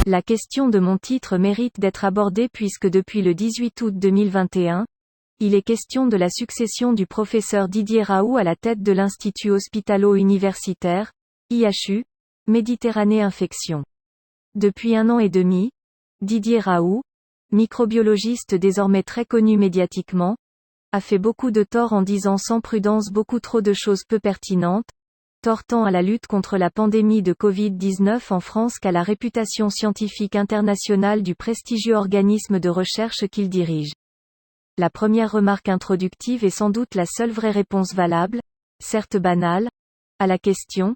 La question de mon titre mérite d'être abordée puisque depuis le 18 août 2021, il est question de la succession du professeur Didier Raoult à la tête de l'Institut hospitalo-universitaire, IHU, Méditerranée Infection. Depuis 1 an et demi, Didier Raoult, microbiologiste désormais très connu médiatiquement, a fait beaucoup de tort en disant sans prudence beaucoup trop de choses peu pertinentes, tortant à la lutte contre la pandémie de Covid-19 en France qu'à la réputation scientifique internationale du prestigieux organisme de recherche qu'il dirige. La première remarque introductive est sans doute la seule vraie réponse valable, certes banale, à la question.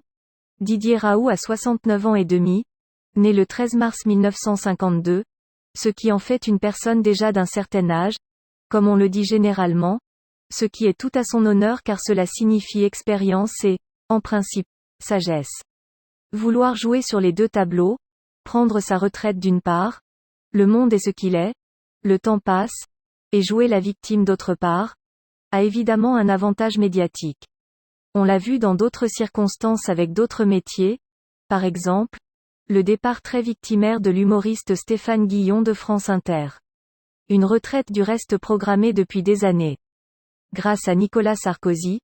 Didier Raoult a 69 ans et demi, né le 13 mars 1952, ce qui en fait une personne déjà d'un certain âge, comme on le dit généralement, ce qui est tout à son honneur car cela signifie expérience et, en principe, sagesse. Vouloir jouer sur les deux tableaux, prendre sa retraite d'une part, le monde est ce qu'il est, le temps passe, et jouer la victime d'autre part, a évidemment un avantage médiatique. On l'a vu dans d'autres circonstances avec d'autres métiers, par exemple, le départ très victimaire de l'humoriste Stéphane Guillon de France Inter. Une retraite du reste programmée depuis des années. Grâce à Nicolas Sarkozy,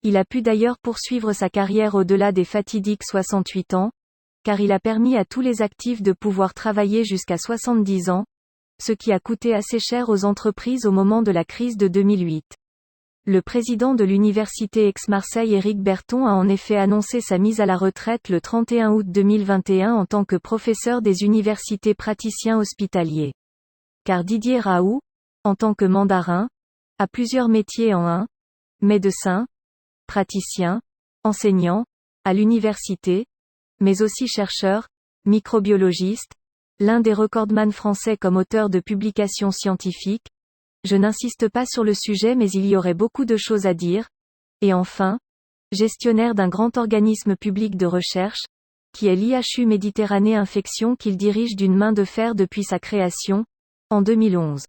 il a pu d'ailleurs poursuivre sa carrière au-delà des fatidiques 68 ans, car il a permis à tous les actifs de pouvoir travailler jusqu'à 70 ans, ce qui a coûté assez cher aux entreprises au moment de la crise de 2008. Le président de l'université Aix-Marseille Éric Berton a en effet annoncé sa mise à la retraite le 31 août 2021 en tant que professeur des universités praticiens hospitaliers. Car Didier Raoult, en tant que mandarin, a plusieurs métiers en un, médecin, praticien, enseignant, à l'université, mais aussi chercheur, microbiologiste, l'un des recordman français comme auteur de publications scientifiques. Je n'insiste pas sur le sujet mais il y aurait beaucoup de choses à dire. Et enfin, gestionnaire d'un grand organisme public de recherche, qui est l'IHU Méditerranée Infection qu'il dirige d'une main de fer depuis sa création, en 2011.